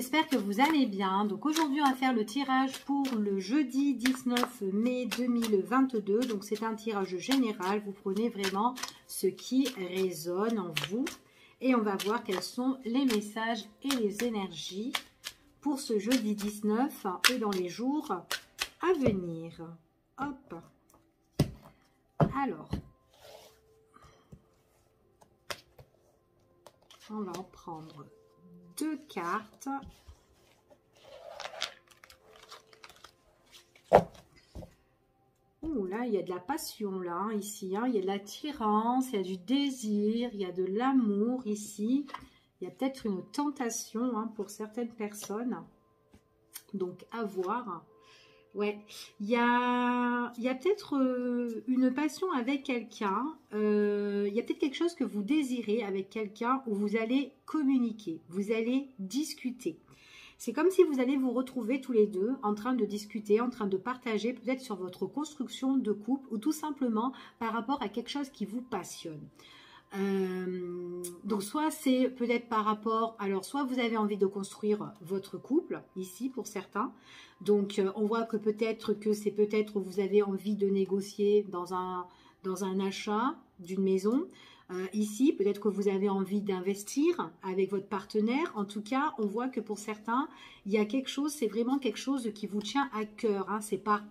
j'espère que vous allez bien. Donc aujourd'hui, on va faire le tirage pour le jeudi 19 mai 2022. Donc c'est un tirage général. Vous prenez vraiment ce qui résonne en vous. Et on va voir quels sont les messages et les énergies pour ce jeudi 19 et dans les jours à venir. Hop. Alors, on va en prendre 2 cartes. Ouh, là, il y a de la passion, là, hein, ici. Hein. Il y a de l'attirance, il y a du désir, il y a de l'amour, ici. Il y a peut-être une tentation hein, pour certaines personnes. Donc, à voir. Ouais, il y a peut-être une passion avec quelqu'un. Il y a peut-être quelque chose que vous désirez avec quelqu'un où vous allez communiquer, vous allez discuter. C'est comme si vous allez vous retrouver tous les deux en train de discuter, en train de partager peut-être sur votre construction de couple ou tout simplement par rapport à quelque chose qui vous passionne. Donc soit c'est peut-être par rapport, alors soit vous avez envie de construire votre couple ici pour certains, donc on voit que c'est peut-être vous avez envie de négocier dans un achat d'une maison. Ici, peut-être que vous avez envie d'investir avec votre partenaire. En tout cas, on voit que pour certains, il y a quelque chose, c'est vraiment quelque chose qui vous tient à cœur. Hein. C'est par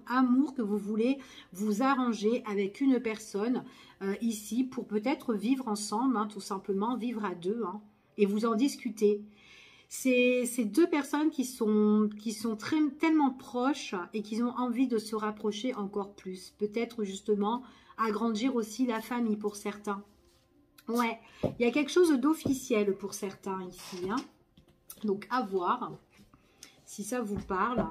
amour que vous voulez vous arranger avec une personne ici pour peut-être vivre ensemble, hein, tout simplement, vivre à deux hein, et vous en discuter. C'est deux personnes qui sont tellement proches et qui ont envie de se rapprocher encore plus. Peut-être justement agrandir aussi la famille pour certains. Ouais, il y a quelque chose d'officiel pour certains ici. Hein. Donc à voir si ça vous parle.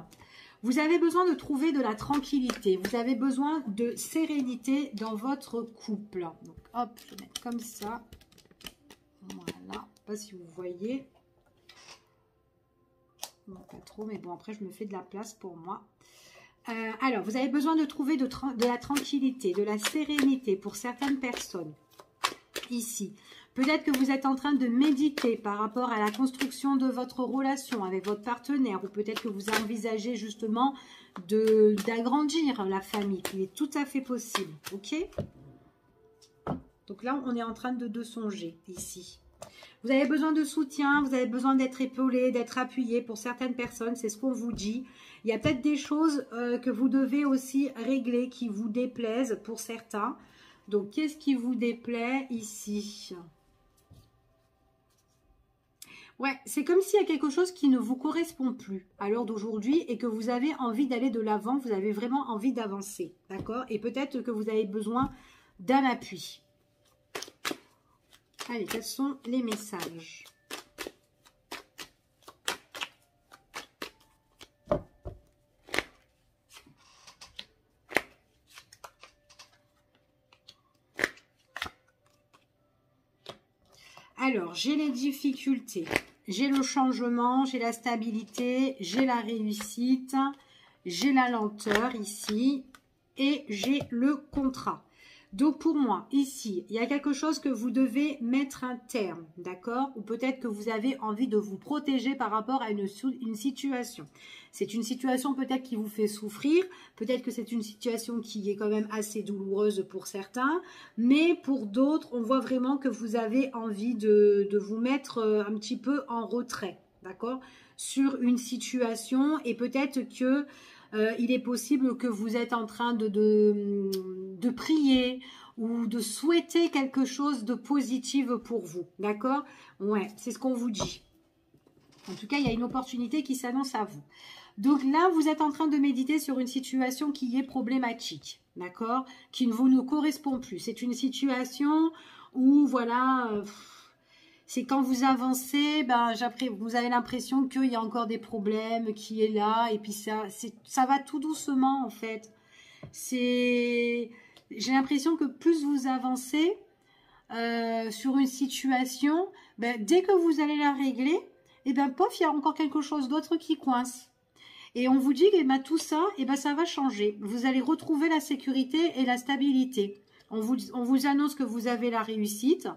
Vous avez besoin de trouver de la tranquillité. Vous avez besoin de sérénité dans votre couple. Donc hop, je vais mettre comme ça. Voilà, je ne sais pas si vous voyez. Non, pas trop, mais bon, après, je me fais de la place pour moi. Alors, vous avez besoin de trouver de la tranquillité, de la sérénité pour certaines personnes. Ici, peut-être que vous êtes en train de méditer par rapport à la construction de votre relation avec votre partenaire. Ou peut-être que vous envisagez justement d'agrandir la famille. Il est tout à fait possible, ok? Donc là, on est en train de songer ici. Vous avez besoin de soutien, vous avez besoin d'être épaulé, d'être appuyé pour certaines personnes, c'est ce qu'on vous dit. Il y a peut-être des choses que vous devez aussi régler qui vous déplaisent pour certains. Donc, qu'est-ce qui vous déplaît ici? Ouais, c'est comme s'il y a quelque chose qui ne vous correspond plus à l'heure d'aujourd'hui et que vous avez envie d'aller de l'avant, vous avez vraiment envie d'avancer, d'accord? Et peut-être que vous avez besoin d'un appui. Allez, quels sont les messages? Alors, j'ai les difficultés, j'ai le changement, j'ai la stabilité, j'ai la réussite, j'ai la lenteur ici et j'ai le contrat. Donc pour moi, ici, il y a quelque chose que vous devez mettre un terme, d'accord? Ou peut-être que vous avez envie de vous protéger par rapport à une situation. C'est une situation peut-être qui vous fait souffrir, peut-être que c'est une situation qui est quand même assez douloureuse pour certains, mais pour d'autres, on voit vraiment que vous avez envie de vous mettre un petit peu en retrait, d'accord? Sur une situation et peut-être que... il est possible que vous êtes en train de prier ou de souhaiter quelque chose de positif pour vous, d'accord? Ouais, c'est ce qu'on vous dit. En tout cas, il y a une opportunité qui s'annonce à vous. Donc là, vous êtes en train de méditer sur une situation qui est problématique, d'accord? Qui ne vous correspond plus. C'est une situation où, voilà... c'est quand vous avancez, ben, vous avez l'impression qu'il y a encore des problèmes, qui est là, et puis ça va tout doucement en fait. J'ai l'impression que plus vous avancez sur une situation, ben, dès que vous allez la régler, et ben pof, il y a encore quelque chose d'autre qui coince. Et on vous dit que ben, tout ça, et ben, ça va changer. Vous allez retrouver la sécurité et la stabilité. On vous annonce que vous avez la réussite.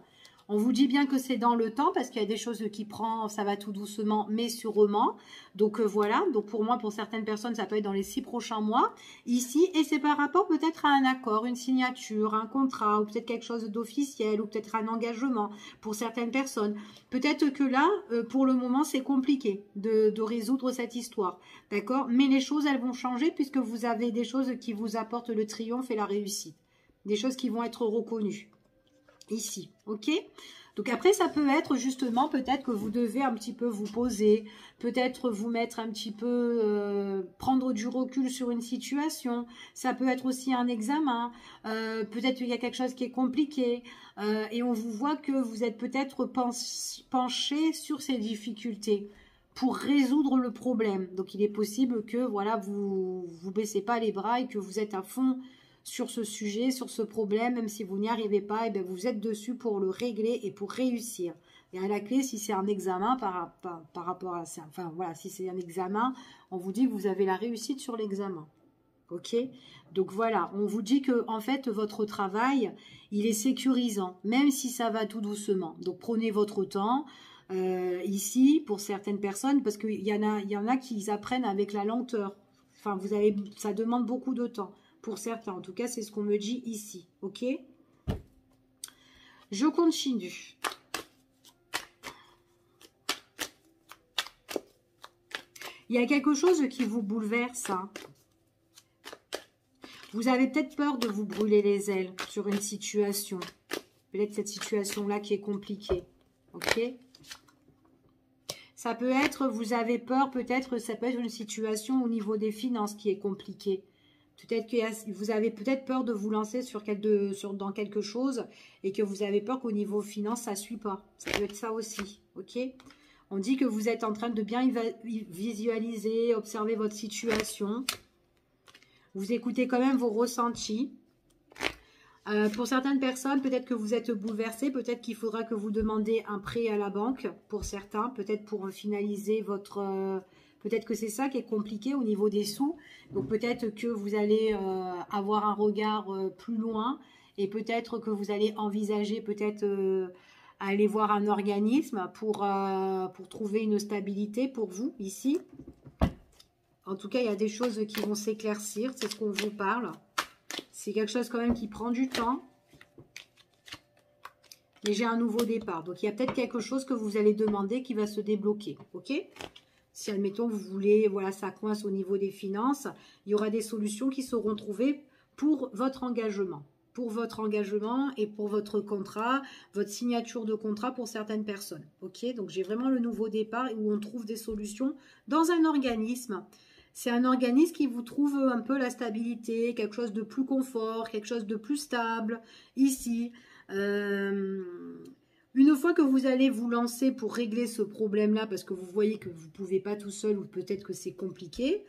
On vous dit bien que c'est dans le temps parce qu'il y a des choses qui prennent, ça va tout doucement mais sûrement. Donc voilà, donc pour moi, pour certaines personnes, ça peut être dans les 6 prochains mois ici. Et c'est par rapport peut-être à un accord, une signature, un contrat ou peut-être quelque chose d'officiel ou peut-être un engagement pour certaines personnes. Peut-être que là, pour le moment, c'est compliqué de résoudre cette histoire. D'accord? Mais les choses, elles vont changer puisque vous avez des choses qui vous apportent le triomphe et la réussite. Des choses qui vont être reconnues. Ici, ok? Donc après, ça peut être justement, peut-être que vous devez un petit peu vous poser, peut-être vous mettre un petit peu, prendre du recul sur une situation. Ça peut être aussi un examen, peut-être qu'il y a quelque chose qui est compliqué, et on vous voit que vous êtes peut-être penché sur ces difficultés pour résoudre le problème. Donc il est possible que voilà, vous baissez pas les bras et que vous êtes à fond sur ce sujet, sur ce problème, même si vous n'y arrivez pas, et bien vous êtes dessus pour le régler et pour réussir. Et à la clé, si c'est un examen par rapport à ça, enfin voilà, si c'est un examen, on vous dit que vous avez la réussite sur l'examen. Ok? Donc voilà, on vous dit que en fait, votre travail, il est sécurisant, même si ça va tout doucement. Donc prenez votre temps. Ici, pour certaines personnes, parce qu'il y en a qui apprennent avec la lenteur. Enfin, ça demande beaucoup de temps. Pour certains, en tout cas, c'est ce qu'on me dit ici. Ok? Je continue. Il y a quelque chose qui vous bouleverse. Hein. Vous avez peut-être peur de vous brûler les ailes sur une situation. Peut-être cette situation-là qui est compliquée. Ok? Ça peut être, vous avez peur, peut-être, ça peut être une situation au niveau des finances qui est compliquée. Peut-être que vous avez peut-être peur de vous lancer dans quelque chose et que vous avez peur qu'au niveau finance, ça ne suit pas. Ça peut être ça aussi, ok? On dit que vous êtes en train de bien visualiser, observer votre situation. Vous écoutez quand même vos ressentis. Pour certaines personnes, peut-être que vous êtes bouleversé, peut-être qu'il faudra que vous demandiez un prêt à la banque pour certains, peut-être pour finaliser votre... peut-être que c'est ça qui est compliqué au niveau des sous. Donc peut-être que vous allez avoir un regard plus loin et peut-être que vous allez envisager peut-être aller voir un organisme pour trouver une stabilité pour vous ici. En tout cas, il y a des choses qui vont s'éclaircir, c'est ce qu'on vous parle. C'est quelque chose quand même qui prend du temps. Mais j'ai un nouveau départ. Donc, il y a peut-être quelque chose que vous allez demander qui va se débloquer. Ok? Si, admettons, vous voulez, voilà, ça coince au niveau des finances, il y aura des solutions qui seront trouvées pour votre engagement. Pour votre engagement et pour votre contrat, votre signature de contrat pour certaines personnes. Ok? Donc, j'ai vraiment le nouveau départ où on trouve des solutions dans un organisme. C'est un organisme qui vous trouve un peu la stabilité, quelque chose de plus confort, quelque chose de plus stable, ici. Une fois que vous allez vous lancer pour régler ce problème-là, parce que vous voyez que vous ne pouvez pas tout seul ou peut-être que c'est compliqué,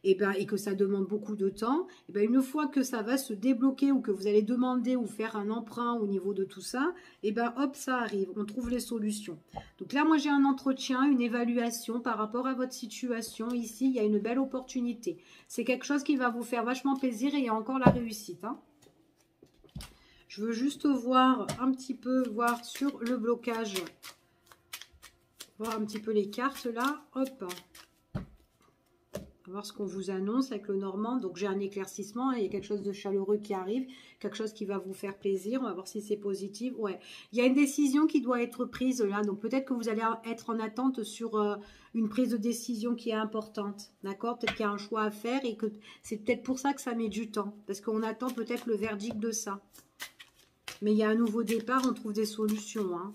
et que ça demande beaucoup de temps, une fois que ça va se débloquer ou que vous allez demander ou faire un emprunt au niveau de tout ça, hop, ça arrive, on trouve les solutions. Donc là, moi, j'ai un entretien, une évaluation par rapport à votre situation. Ici, il y a une belle opportunité. C'est quelque chose qui va vous faire vachement plaisir et il y a encore la réussite. Hein. Je veux juste voir un petit peu, voir sur le blocage, voir un petit peu les cartes là, hop. On va voir ce qu'on vous annonce avec le Normand. Donc, j'ai un éclaircissement. Il y a quelque chose de chaleureux qui arrive. Quelque chose qui va vous faire plaisir. On va voir si c'est positif. Ouais. Il y a une décision qui doit être prise là. Donc, peut-être que vous allez être en attente sur une prise de décision qui est importante. D'accord? Peut-être qu'il y a un choix à faire et que c'est peut-être pour ça que ça met du temps. Parce qu'on attend peut-être le verdict de ça. Mais il y a un nouveau départ. On trouve des solutions. Hein.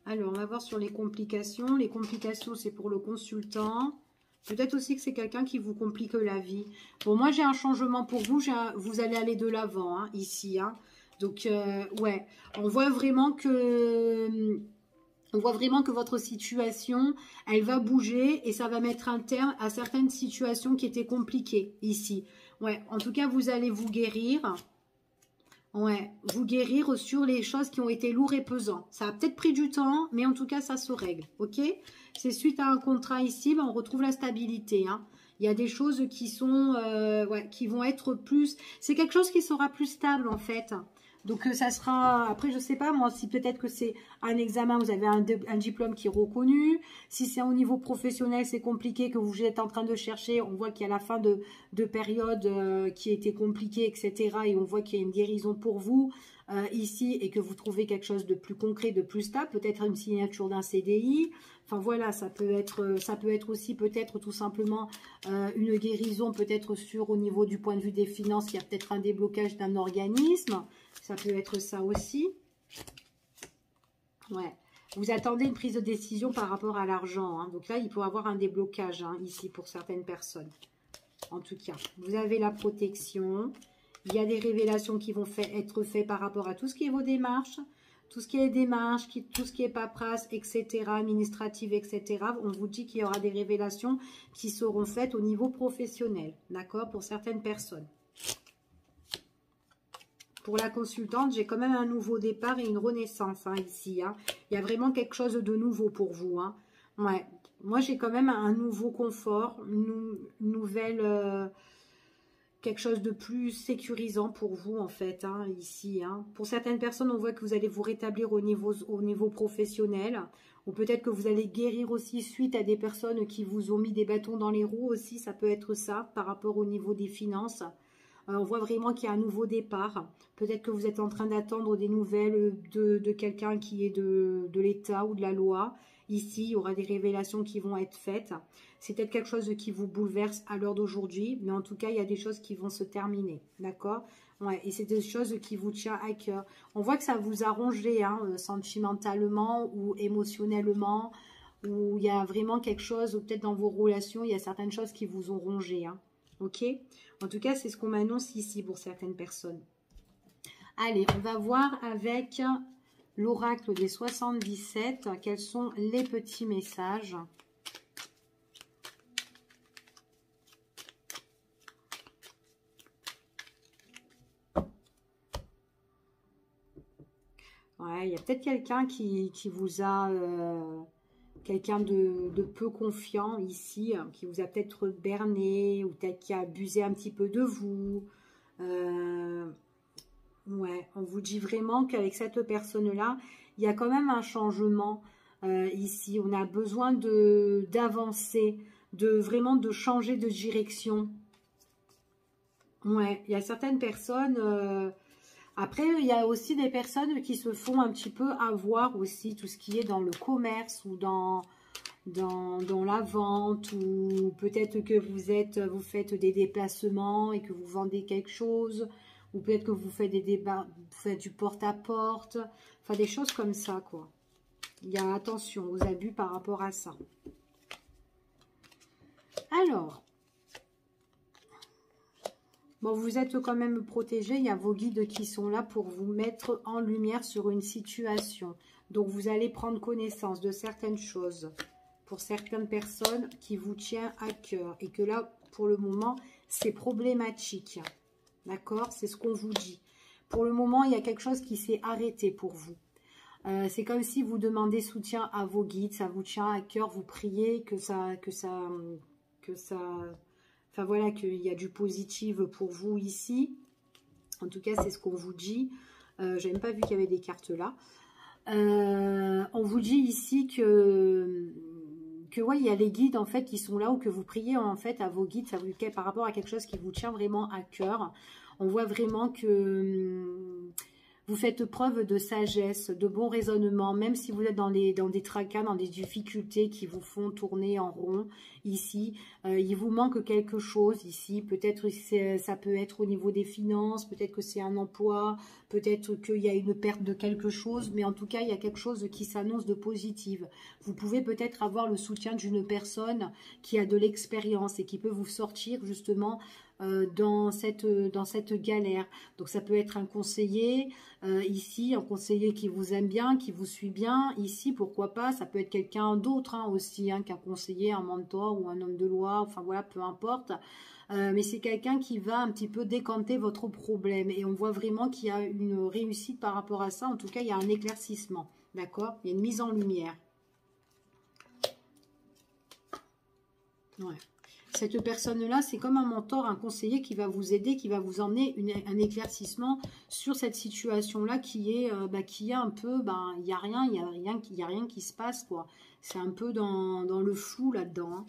Alors, on va voir sur les complications. Les complications, c'est pour le consultant. Peut-être aussi que c'est quelqu'un qui vous complique la vie. Bon, moi, j'ai un changement pour vous. Vous allez aller de l'avant, hein, ici. Hein. Donc, ouais, on voit vraiment que votre situation, elle va bouger et ça va mettre un terme à certaines situations qui étaient compliquées ici. Ouais, en tout cas, vous allez vous guérir. Ouais, vous guérir sur les choses qui ont été lourdes et pesantes. Ça a peut-être pris du temps, mais en tout cas, ça se règle, ok? C'est suite à un contrat ici, on retrouve la stabilité. Hein. Il y a des choses qui sont, qui vont être plus... C'est quelque chose qui sera plus stable, en fait. Donc, ça sera... Après, je sais pas, moi, si peut-être que c'est un examen, vous avez un diplôme qui est reconnu. Si c'est au niveau professionnel, c'est compliqué, que vous êtes en train de chercher. On voit qu'il y a la fin de période qui a été compliquée, etc. Et on voit qu'il y a une guérison pour vous ici et que vous trouvez quelque chose de plus concret, de plus stable. Peut-être une signature d'un CDI. Enfin, voilà, ça peut être aussi peut-être tout simplement une guérison, peut-être au niveau du point de vue des finances. Il y a peut-être un déblocage d'un organisme. Ça peut être ça aussi. Ouais. Vous attendez une prise de décision par rapport à l'argent. Hein. Donc là, il peut y avoir un déblocage ici pour certaines personnes. En tout cas, vous avez la protection. Il y a des révélations qui vont être faites par rapport à tout ce qui est vos démarches. Tout ce qui est démarches, tout ce qui est paperasse, etc., administrative, etc. On vous dit qu'il y aura des révélations qui seront faites au niveau professionnel. D'accord? Pour certaines personnes. Pour la consultante, j'ai quand même un nouveau départ et une renaissance ici. Il y a vraiment quelque chose de nouveau pour vous. Ouais. Moi, j'ai quand même un nouveau confort, une nouvelle... quelque chose de plus sécurisant pour vous, en fait, ici. Pour certaines personnes, on voit que vous allez vous rétablir au niveau professionnel. Ou peut-être que vous allez guérir aussi suite à des personnes qui vous ont mis des bâtons dans les roues aussi. Ça peut être ça, par rapport au niveau des finances. On voit vraiment qu'il y a un nouveau départ. Peut-être que vous êtes en train d'attendre des nouvelles de quelqu'un qui est de l'État ou de la loi. Ici, il y aura des révélations qui vont être faites. C'est peut-être quelque chose qui vous bouleverse à l'heure d'aujourd'hui. Mais en tout cas, il y a des choses qui vont se terminer. D'accord? Ouais, et c'est des choses qui vous tiennent à cœur. On voit que ça vous a rongé sentimentalement ou émotionnellement. Ou il y a vraiment quelque chose, ou peut-être dans vos relations, il y a certaines choses qui vous ont rongé. Ok? En tout cas, c'est ce qu'on m'annonce ici pour certaines personnes. Allez, on va voir avec l'oracle des 77, quels sont les petits messages. Ouais, il y a peut-être quelqu'un qui vous a... quelqu'un de peu confiant ici, qui vous a peut-être berné, ou peut-être qui a abusé un petit peu de vous. Ouais, on vous dit vraiment qu'avec cette personne-là, il y a quand même un changement ici. On a besoin d'avancer, vraiment de changer de direction. Ouais, il y a certaines personnes... Après, il y a aussi des personnes qui se font un petit peu avoir aussi, tout ce qui est dans le commerce ou dans la vente, ou peut-être que vous faites des déplacements et que vous vendez quelque chose, ou peut-être que vous faites vous faites du porte-à-porte, enfin des choses comme ça, quoi. Il y a attention aux abus par rapport à ça. Alors, bon, vous êtes quand même protégé, il y a vos guides qui sont là pour vous mettre en lumière sur une situation. Donc, vous allez prendre connaissance de certaines choses pour certaines personnes qui vous tiennent à cœur. Et que là, pour le moment, c'est problématique. D'accord? C'est ce qu'on vous dit. Pour le moment, il y a quelque chose qui s'est arrêté pour vous. C'est comme si vous demandez soutien à vos guides, ça vous tient à cœur, vous priez enfin voilà, qu'il y a du positif pour vous ici. En tout cas, c'est ce qu'on vous dit. Je n'ai même pas vu qu'il y avait des cartes là. On vous dit ici que ouais, il y a les guides en fait qui sont là, ou que vous priez en fait à vos guides, ça vous par rapport à quelque chose qui vous tient vraiment à cœur. On voit vraiment que vous faites preuve de sagesse, de bon raisonnement, même si vous êtes dans des tracas, dans des difficultés qui vous font tourner en rond ici. Il vous manque quelque chose ici. Peut-être ça peut être au niveau des finances, peut-être que c'est un emploi, peut-être qu'il y a une perte de quelque chose, mais en tout cas, il y a quelque chose qui s'annonce de positif. Vous pouvez peut-être avoir le soutien d'une personne qui a de l'expérience et qui peut vous sortir justement dans cette galère. Donc ça peut être un conseiller ici, un conseiller qui vous aime bien, qui vous suit bien ici, pourquoi pas. Ça peut être quelqu'un d'autre aussi, qu'un conseiller, un mentor ou un homme de loi, enfin voilà, peu importe. Mais c'est quelqu'un qui va un petit peu décanter votre problème, et on voit vraiment qu'il y a une réussite par rapport à ça. En tout cas, il y a un éclaircissement, d'accord? Il y a une mise en lumière. Ouais. Cette personne-là, c'est comme un mentor, un conseiller qui va vous aider, qui va vous emmener un éclaircissement sur cette situation-là qui est un peu, il n'y a rien, il y a rien qui se passe, quoi. C'est un peu dans le flou là-dedans. Hein.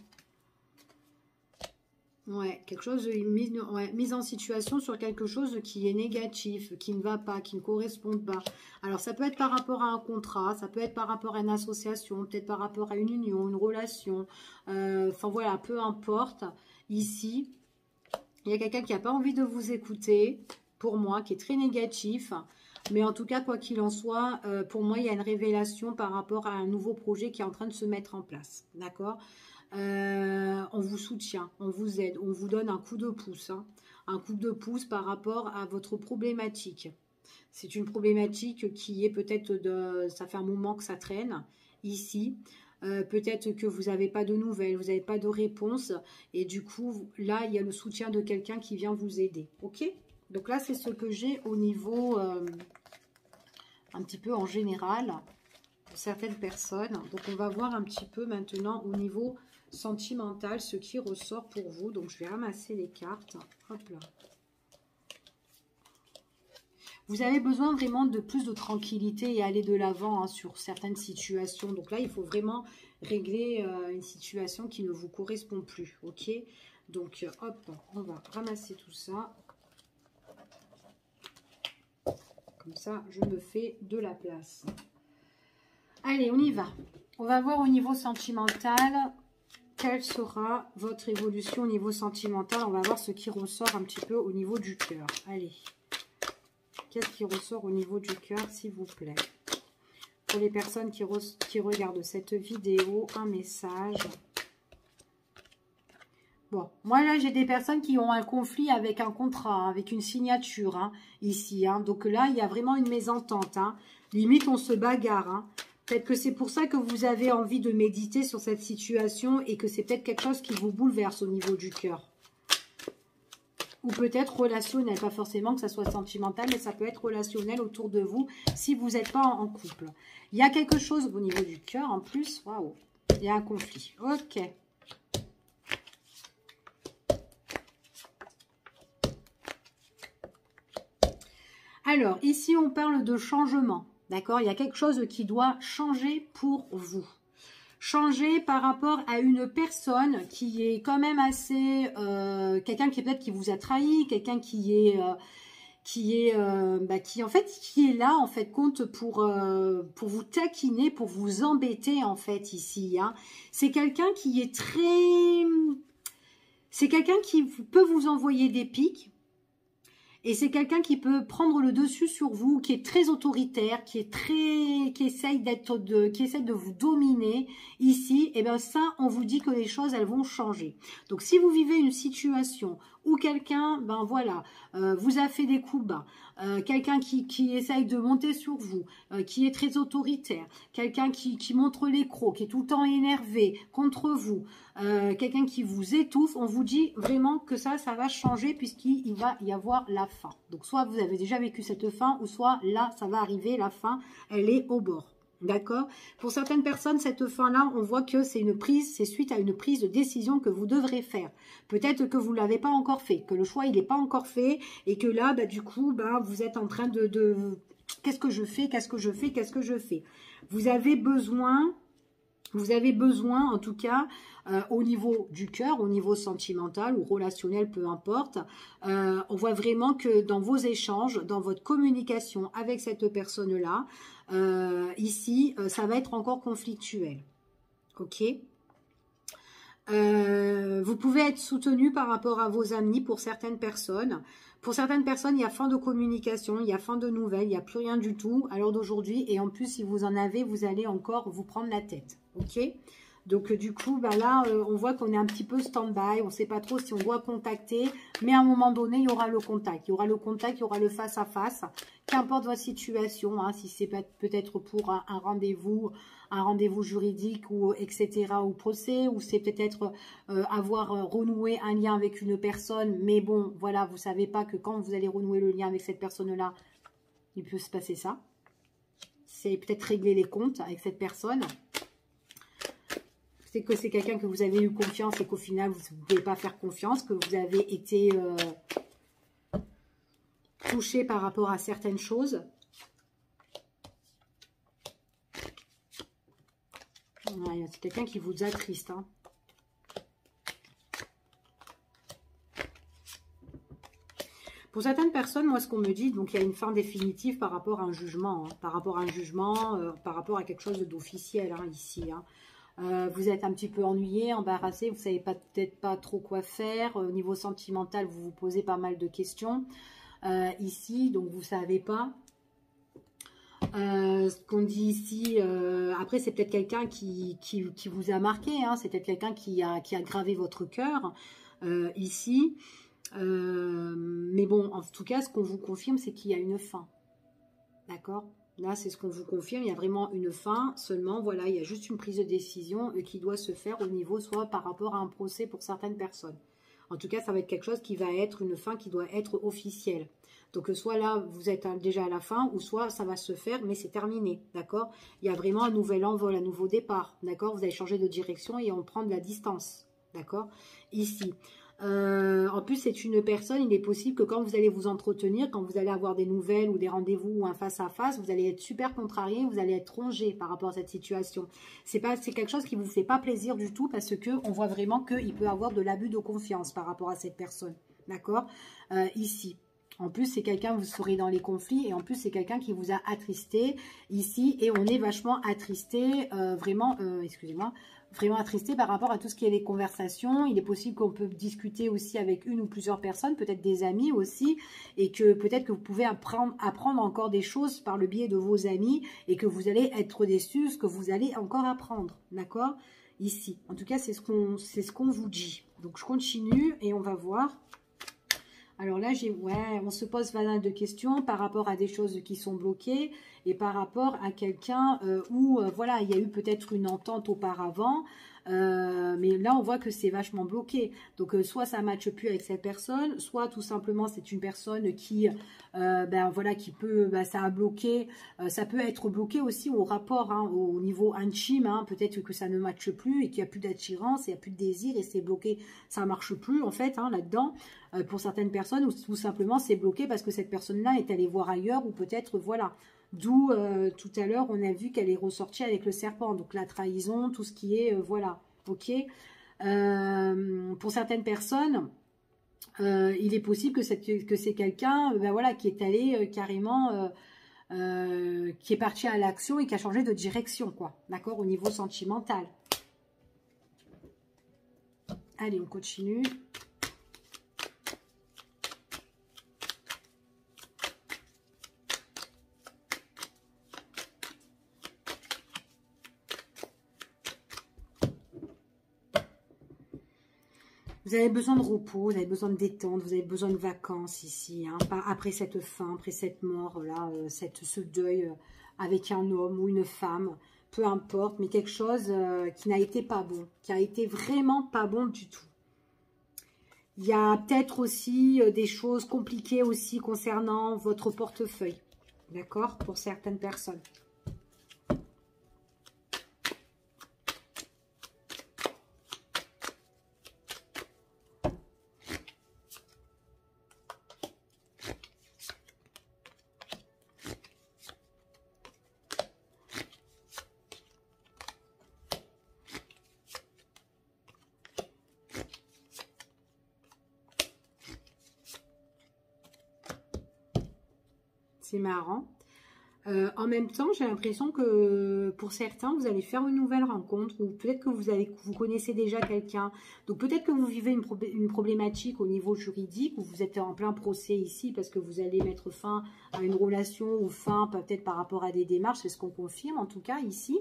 Ouais, quelque chose, mise en situation sur quelque chose qui est négatif, qui ne va pas, qui ne correspond pas. Alors, ça peut être par rapport à un contrat, ça peut être par rapport à une association, peut-être par rapport à une union, une relation. Enfin, voilà, peu importe. Ici, il y a quelqu'un qui n'a pas envie de vous écouter, pour moi, qui est très négatif. Mais en tout cas, quoi qu'il en soit, pour moi, il y a une révélation par rapport à un nouveau projet qui est en train de se mettre en place. D'accord ? On vous soutient, on vous aide, on vous donne un coup de pouce. Hein, un coup de pouce par rapport à votre problématique. C'est une problématique qui est peut-être ça fait un moment que ça traîne ici. Peut-être que vous n'avez pas de nouvelles, vous n'avez pas de réponse. Et du coup, là, il y a le soutien de quelqu'un qui vient vous aider. Ok ? Donc là, c'est ce que j'ai au niveau, un petit peu en général, pour certaines personnes. Donc, on va voir un petit peu maintenant au niveau sentimental, ce qui ressort pour vous. Donc, je vais ramasser les cartes. Hop là. Vous avez besoin vraiment de plus de tranquillité et aller de l'avant sur certaines situations. Donc là, il faut vraiment régler une situation qui ne vous correspond plus. Ok ? Donc, hop, on va ramasser tout ça. Comme ça, je me fais de la place. Allez, on y va. On va voir au niveau sentimental, quelle sera votre évolution au niveau sentimental. On va voir ce qui ressort un petit peu au niveau du cœur. Allez. Qu'est-ce qui ressort au niveau du cœur, s'il vous plaît? Pour les personnes qui regardent cette vidéo, un message. Bon, moi là, j'ai des personnes qui ont un conflit avec un contrat, avec une signature, hein, ici. Hein. Donc là, il y a vraiment une mésentente. Hein. Limite, on se bagarre. Hein. Peut-être que c'est pour ça que vous avez envie de méditer sur cette situation et que c'est peut-être quelque chose qui vous bouleverse au niveau du cœur. Ou peut-être relationnel, pas forcément que ça soit sentimental, mais ça peut être relationnel autour de vous si vous n'êtes pas en couple. Il y a quelque chose au niveau du cœur en plus. Waouh, il y a un conflit. Ok. Alors, ici, on parle de changement. D'accord? Il y a quelque chose qui doit changer pour vous. Changer par rapport à une personne qui est quand même assez... quelqu'un qui peut-être qui vous a trahi, quelqu'un qui est là en fait compte pour vous taquiner, pour vous embêter en fait ici. Hein. C'est quelqu'un qui est très... C'est quelqu'un qui peut vous envoyer des pics. Et c'est quelqu'un qui peut prendre le dessus sur vous, qui est très autoritaire, qui essaye de vous dominer ici. Et bien ça, on vous dit que les choses, elles vont changer. Donc si vous vivez une situation où quelqu'un, vous a fait des coups bas, quelqu'un qui essaye de monter sur vous, qui est très autoritaire, quelqu'un qui montre les crocs, qui est tout le temps énervé contre vous, quelqu'un qui vous étouffe, on vous dit vraiment que ça va changer puisqu'il va y avoir la fin. Donc soit vous avez déjà vécu cette fin, ou soit là, ça va arriver, la fin, elle est au bord. D'accord? Pour certaines personnes, cette fin-là, on voit que c'est suite à une prise de décision que vous devrez faire. Peut-être que vous ne l'avez pas encore fait, que le choix, il n'est pas encore fait, et que là, du coup, vous êtes en train de qu'est-ce que je fais, qu'est-ce que je fais, qu'est-ce que je fais? Vous avez besoin, en tout cas, au niveau du cœur, au niveau sentimental ou relationnel, peu importe, on voit vraiment que dans vos échanges, dans votre communication avec cette personne-là, ici, ça va être encore conflictuel. Ok ? Vous pouvez être soutenu par rapport à vos amis pour certaines personnes. Pour certaines personnes, il y a fin de communication, il y a fin de nouvelles, il n'y a plus rien du tout à l'heure d'aujourd'hui. Et en plus, si vous en avez, vous allez encore vous prendre la tête. Ok ? Donc, du coup, là, on voit qu'on est un petit peu stand-by. On ne sait pas trop si on doit contacter. Mais à un moment donné, il y aura le contact. Il y aura le contact, il y aura le face-à-face. Qu'importe votre situation, hein, si c'est peut-être pour un rendez-vous juridique, ou etc., ou procès, ou c'est peut-être avoir renoué un lien avec une personne. Mais bon, voilà, vous ne savez pas que quand vous allez renouer le lien avec cette personne-là, il peut se passer ça. C'est peut-être régler les comptes avec cette personne. Peut-être que c'est quelqu'un que vous avez eu confiance et qu'au final, vous ne pouvez pas faire confiance, que vous avez été touché par rapport à certaines choses. Ouais, c'est quelqu'un qui vous attriste. Hein. Pour certaines personnes, moi, ce qu'on me dit, donc il y a une fin définitive par rapport à un jugement, hein, par rapport à un jugement, par rapport à quelque chose d'officiel, hein, ici. Hein. Vous êtes un petit peu ennuyé, embarrassé, vous ne savez peut-être pas trop quoi faire. Au niveau sentimental, vous vous posez pas mal de questions. Ici, donc vous ne savez pas. Ce qu'on dit ici, après c'est peut-être quelqu'un qui vous a marqué, hein, c'est peut-être quelqu'un qui a gravé votre cœur, ici. Mais bon, en tout cas, ce qu'on vous confirme, c'est qu'il y a une fin. D'accord? Là, c'est ce qu'on vous confirme. Il y a vraiment une fin. Seulement, voilà, il y a juste une prise de décision qui doit se faire au niveau, soit par rapport à un procès pour certaines personnes. En tout cas, ça va être quelque chose qui va être une fin qui doit être officielle. Donc, soit là, vous êtes déjà à la fin, ou soit ça va se faire, mais c'est terminé. D'accord? Il y a vraiment un nouvel envol, un nouveau départ. D'accord? Vous allez changer de direction et on prend de la distance. D'accord? Ici. En plus, c'est une personne, il est possible que quand vous allez vous entretenir, quand vous allez avoir des nouvelles ou des rendez-vous ou un face-à-face, vous allez être super contrarié, vous allez être rongé par rapport à cette situation. C'est quelque chose qui ne vous fait pas plaisir du tout parce que on voit vraiment qu'il peut avoir de l'abus de confiance par rapport à cette personne. D'accord? Ici. En plus, c'est quelqu'un, vous serez dans les conflits, et en plus, c'est quelqu'un qui vous a attristé ici, et on est vachement attristé, vraiment, excusez-moi, vraiment attristé par rapport à tout ce qui est les conversations. Il est possible qu'on peut discuter aussi avec une ou plusieurs personnes, peut-être des amis aussi, et que peut-être que vous pouvez apprendre encore des choses par le biais de vos amis, et que vous allez être déçus, ce que vous allez encore apprendre, d'accord? Ici, en tout cas, c'est ce qu'on vous dit. Donc, je continue, et on va voir. Alors là, on se pose pas mal de questions par rapport à des choses qui sont bloquées et par rapport à quelqu'un où, voilà, il y a eu peut-être une entente auparavant, mais là, on voit que c'est vachement bloqué. Donc, soit ça ne matche plus avec cette personne, soit tout simplement, c'est une personne qui, voilà, qui peut, ça a bloqué, ça peut être bloqué aussi au rapport, hein, au niveau intime, hein, peut-être que ça ne matche plus et qu'il n'y a plus d'attirance, il n'y a plus de désir et c'est bloqué, ça ne marche plus, en fait, hein, là-dedans. Pour certaines personnes, ou tout simplement c'est bloqué parce que cette personne-là est allée voir ailleurs, ou peut-être, voilà, d'où tout à l'heure on a vu qu'elle est ressortie avec le serpent, donc la trahison, tout ce qui est, voilà, ok. Pour certaines personnes, il est possible que c'est quelqu'un, voilà, qui est allé carrément, qui est parti à l'action et qui a changé de direction, quoi, d'accord, au niveau sentimental. Allez, on continue. Vous avez besoin de repos, vous avez besoin de détente, vous avez besoin de vacances ici, hein, après cette fin, après cette mort, là, ce deuil avec un homme ou une femme, peu importe, mais quelque chose qui n'a été pas bon, qui a été vraiment pas bon du tout. Il y a peut-être aussi des choses compliquées aussi concernant votre portefeuille, d'accord, pour certaines personnes. C'est marrant. En même temps, j'ai l'impression que pour certains, vous allez faire une nouvelle rencontre ou peut-être que vous connaissez déjà quelqu'un. Donc peut-être que vous vivez une problématique au niveau juridique ou vous êtes en plein procès ici parce que vous allez mettre fin à une relation ou fin peut-être par rapport à des démarches. C'est ce qu'on confirme en tout cas ici.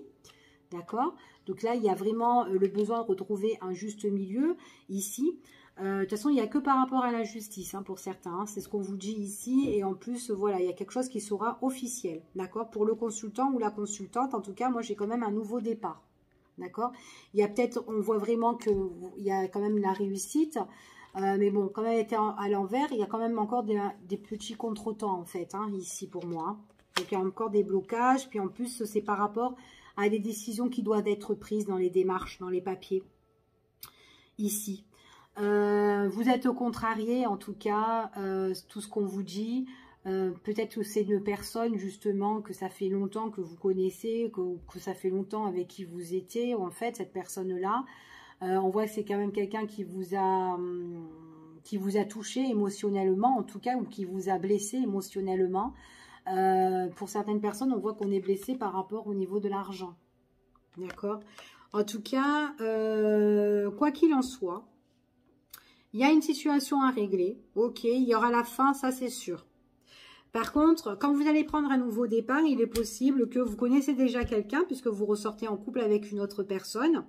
D'accord? Donc là, il y a vraiment le besoin de retrouver un juste milieu ici. De toute façon, il n'y a que par rapport à la justice, hein, pour certains. Hein, c'est ce qu'on vous dit ici. Et en plus, voilà, il y a quelque chose qui sera officiel. D'accord? Pour le consultant ou la consultante, en tout cas, moi, j'ai quand même un nouveau départ. D'accord? Il y a peut-être, on voit vraiment qu'il y a quand même la réussite. Mais bon, quand elle était à l'envers, il y a quand même encore des petits contretemps, en fait, hein, ici pour moi. Donc, il y a encore des blocages. Puis en plus, c'est par rapport à des décisions qui doivent être prises dans les démarches, dans les papiers, ici. Vous êtes contrarié, en tout cas, tout ce qu'on vous dit. Peut-être que c'est une personne, justement, que ça fait longtemps que vous connaissez, que ça fait longtemps avec qui vous étiez, en fait, cette personne-là. On voit que c'est quand même quelqu'un qui vous a touché émotionnellement, en tout cas, ou qui vous a blessé émotionnellement. Pour certaines personnes, on voit qu'on est blessé par rapport au niveau de l'argent. D'accord? En tout cas, quoi qu'il en soit, il y a une situation à régler. Ok, il y aura la fin, ça c'est sûr. Par contre, quand vous allez prendre un nouveau départ, il est possible que vous connaissez déjà quelqu'un, puisque vous ressortez en couple avec une autre personne.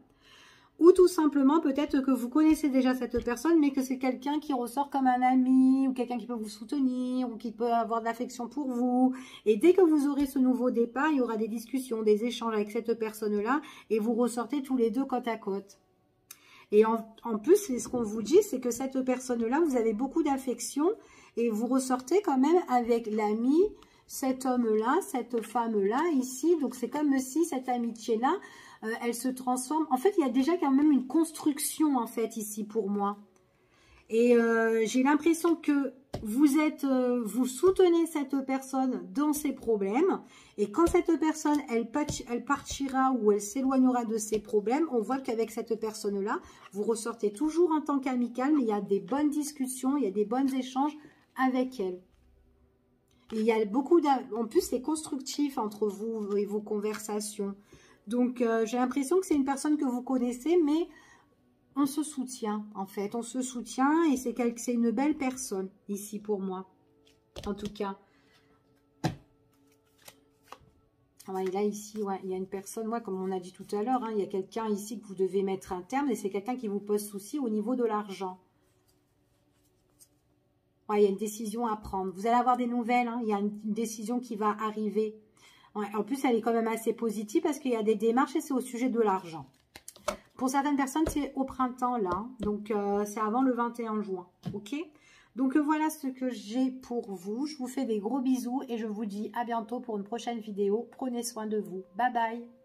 Ou tout simplement, peut-être que vous connaissez déjà cette personne, mais que c'est quelqu'un qui ressort comme un ami, ou quelqu'un qui peut vous soutenir, ou qui peut avoir de l'affection pour vous. Et dès que vous aurez ce nouveau départ, il y aura des discussions, des échanges avec cette personne-là, et vous ressortez tous les deux côte à côte. Et en plus, ce qu'on vous dit, c'est que cette personne-là, vous avez beaucoup d'affection, et vous ressortez quand même avec l'ami, cet homme-là, cette femme-là, ici. Donc c'est comme si cette amitié-là, elle se transforme. En fait, il y a déjà quand même une construction, en fait, ici pour moi. Et j'ai l'impression que vous soutenez cette personne dans ses problèmes. Et quand cette personne, elle partira ou elle s'éloignera de ses problèmes, on voit qu'avec cette personne-là, vous ressortez toujours en tant qu'amical, mais il y a des bonnes discussions, il y a des bons échanges avec elle. Et il y a beaucoup en plus, c'est constructif entre vous et vos conversations. Donc, j'ai l'impression que c'est une personne que vous connaissez, mais on se soutient, en fait. On se soutient et c'est une belle personne, ici, pour moi. En tout cas. Ouais, là, ici, ouais, il y a une personne, ouais, comme on a dit tout à l'heure, hein, il y a quelqu'un ici que vous devez mettre un terme et c'est quelqu'un qui vous pose souci au niveau de l'argent. Ouais, il y a une décision à prendre. Vous allez avoir des nouvelles, hein, il y a une décision qui va arriver. Ouais, en plus, elle est quand même assez positive parce qu'il y a des démarches et c'est au sujet de l'argent. Pour certaines personnes, c'est au printemps, là. Donc, c'est avant le 21 juin. OK? Donc, voilà ce que j'ai pour vous. Je vous fais des gros bisous et je vous dis à bientôt pour une prochaine vidéo. Prenez soin de vous. Bye bye!